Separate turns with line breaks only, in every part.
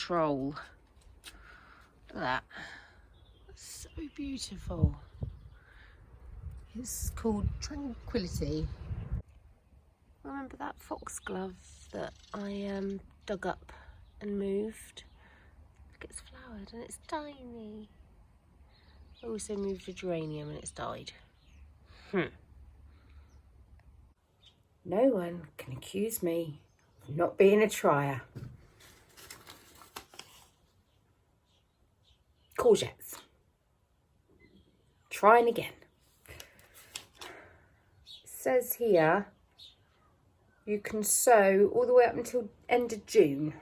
control. Look at that. That's so beautiful. It's called Tranquility. Remember that foxglove that I dug up and moved? Look, it's flowered and it's tiny. I also moved a geranium and it's died. No one can accuse me of not being a trier. Courgettes. Trying again. It says here you can sow all the way up until end of June.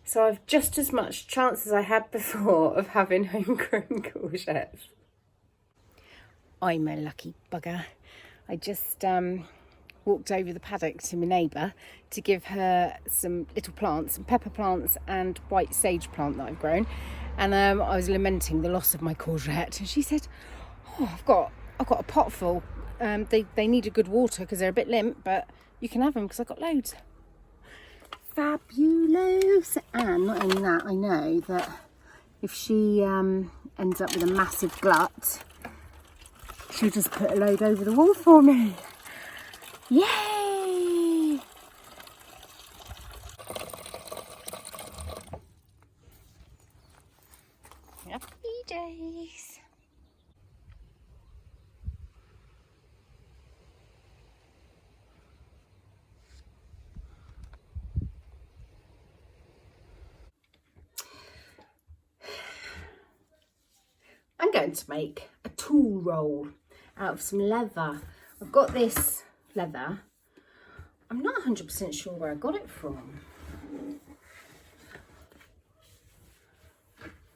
So I've just as much chance as I had before of having homegrown courgettes. I'm a lucky bugger. I just walked over the paddock to my neighbour to give her some little plants, some pepper plants and white sage plant that I've grown. And I was lamenting the loss of my courgette. And she said, oh, I've got a pot full. They need a good water because they're a bit limp, but you can have them because I've got loads. Fabulous. And not only that, I know that if she ends up with a massive glut, she'll just put a load over the wall for me. Yay! Happy days. I'm going to make a tool roll out of some leather. I've got this leather. I'm not 100% sure where I got it from.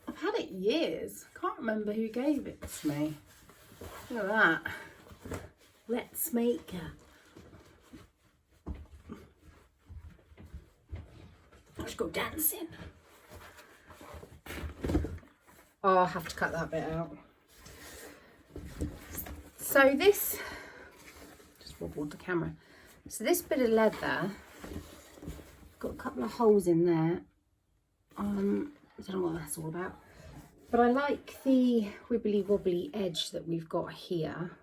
I've had it years. Can't remember who gave it to me. Look at that. Let's make I should go dancing. Oh, I'll have to cut that bit out. So this, just wobbled the camera. So this bit of leather, got a couple of holes in there. I don't know what that's all about. But I like the wibbly wobbly edge that we've got here.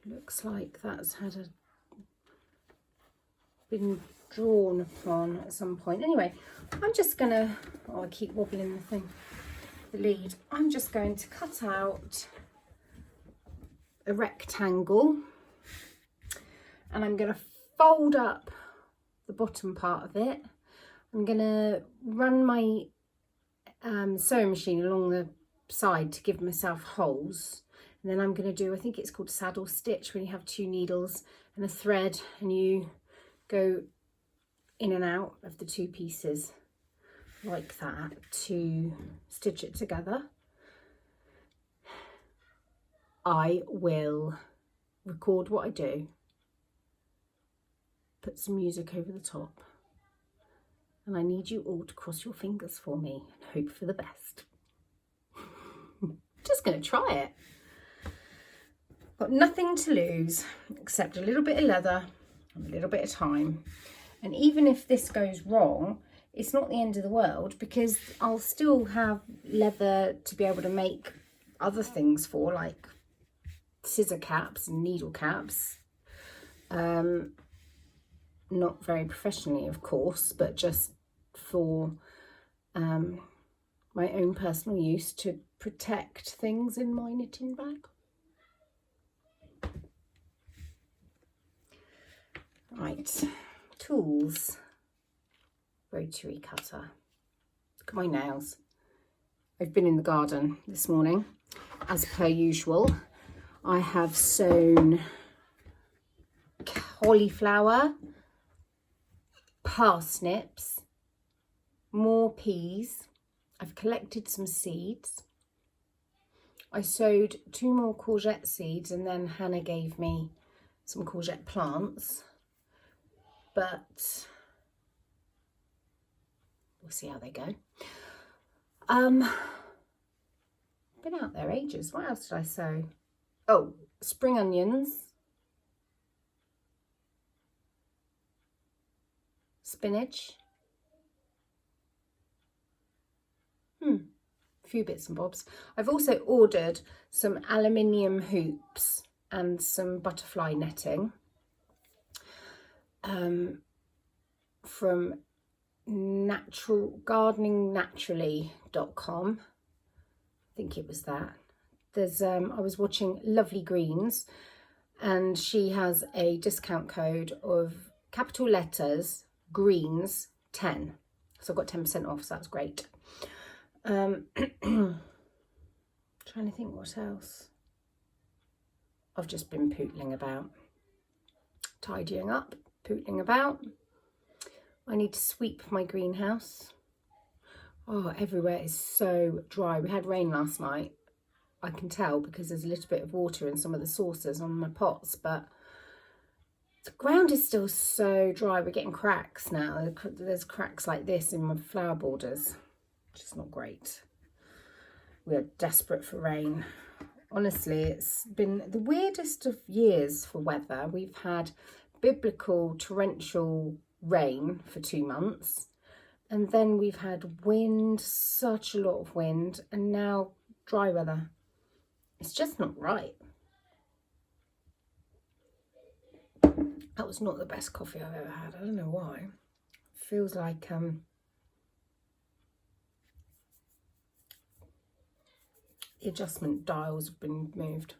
Looks like that's been drawn upon at some point. Anyway, I'm just gonna, oh, I keep wobbling the lead. I'm just going to cut out a rectangle and I'm gonna fold up the bottom part of it. I'm gonna run my sewing machine along the side to give myself holes. And then I'm gonna do, I think it's called saddle stitch, when you have 2 needles and a thread and you go in and out of the 2 pieces like that to stitch it together. I will record what I do, put some music over the top, and I need you all to cross your fingers for me and hope for the best. Just gonna try it. Got nothing to lose except a little bit of leather and a little bit of time. And even if this goes wrong, it's not the end of the world because I'll still have leather to be able to make other things for, like scissor caps and needle caps. Not very professionally, of course, but just for my own personal use to protect things in my knitting bag. Right. Tools, rotary cutter. Look at my nails. I've been in the garden this morning, as per usual. I have sown cauliflower, parsnips, more peas. I've collected some seeds. I sowed 2 more courgette seeds and then Hannah gave me some courgette plants. But we'll see how they go. Been out there ages. What else did I sow? Oh, spring onions, spinach. A few bits and bobs. I've also ordered some aluminium hoops and some butterfly netting from gardeningnaturally.com. I think it was that. There's I was watching Lovely Greens, and she has a discount code of capital letters greens 10, so I got 10% off, so that's great. Trying to think what else. I've just been pootling about, tidying up, pootling about. I need to sweep my greenhouse. Oh, everywhere is so dry. We had rain last night. I can tell because there's a little bit of water in some of the saucers on my pots, but the ground is still so dry. We're getting cracks now. There's cracks like this in my flower borders, which is not great. We are desperate for rain. Honestly, it's been the weirdest of years for weather. We've had biblical torrential rain for 2 months, and then we've had wind, such a lot of wind, and now dry weather. It's just not right. That was not the best coffee I've ever had. I don't know why. It feels like the adjustment dials have been moved.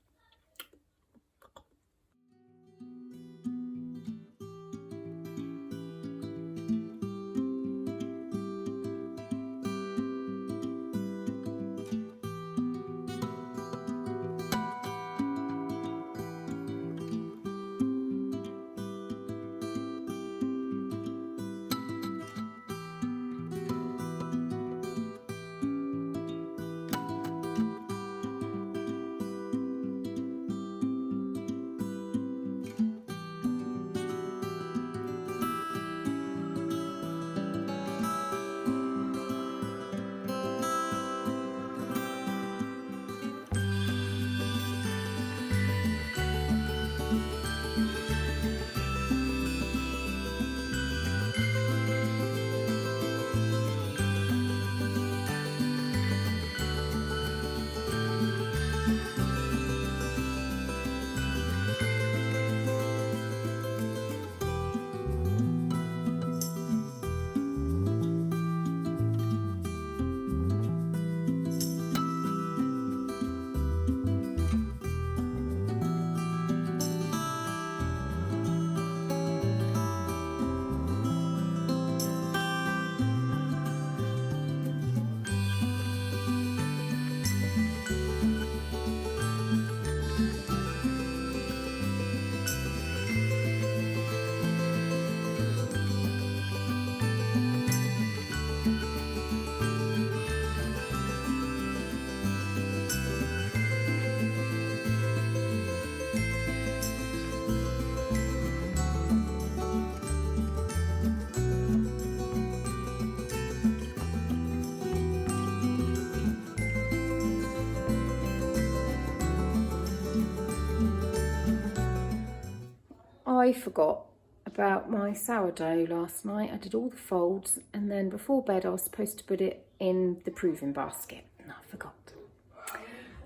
I forgot about my sourdough last night. I did all the folds, and then before bed I was supposed to put it in the proving basket, and I forgot.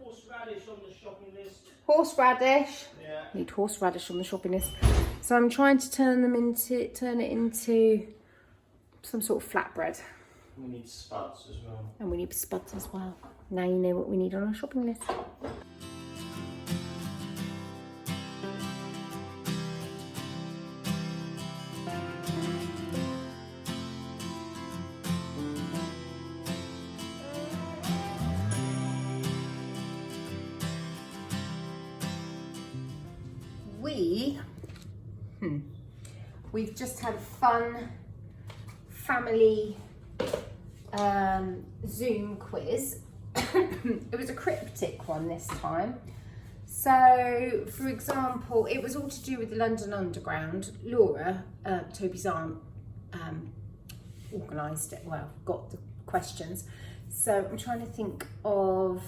Horseradish on the shopping list.
Horseradish?
Yeah.
Need horseradish on the shopping list. So I'm trying to turn it into some sort of flatbread.
We need spuds as well.
And we need spuds as well. Now you know what we need on our shopping list. We've just had a fun family Zoom quiz. It was a cryptic one this time. So, for example, it was all to do with the London Underground. Laura, Toby's aunt, organised it, well, got the questions. So I'm trying to think of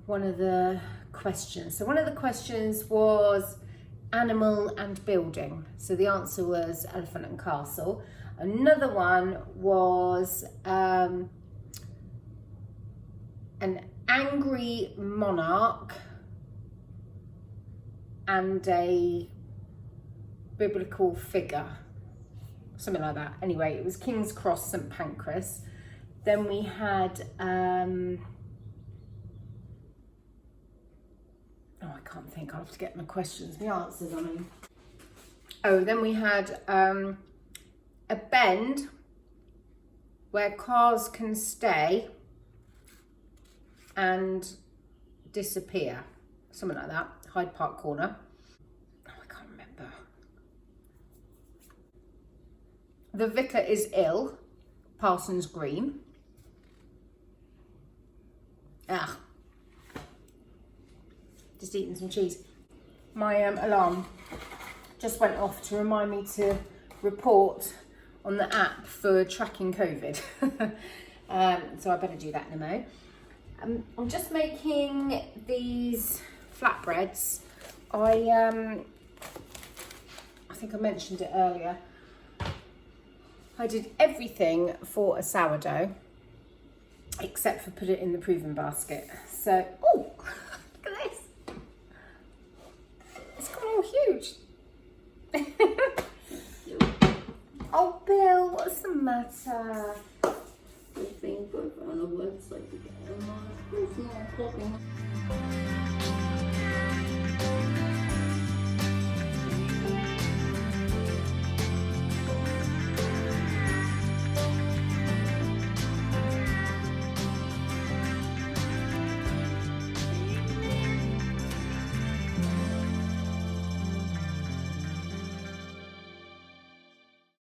one of the questions. So one of the questions was, animal and building. So the answer was elephant and castle. Another one was an angry monarch and a biblical figure, something like that. Anyway, it was King's Cross, St Pancras. Then we had I can't think. I'll have to get my questions, my answers, I mean. Oh, then we had a bend where cars can stay and disappear. Something like that. Hyde Park Corner. Oh, I can't remember. The vicar is ill. Parsons Green. Just eating some cheese. My alarm just went off to remind me to report on the app for tracking COVID. So I better do that in a moment. I'm just making these flatbreads. I think I mentioned it earlier. I did everything for a sourdough except for put it in the proving basket. So, oh, look at this. It's gone all huge. Oh, Bill, what's the matter?
I think I found a website to get online. It's not talking.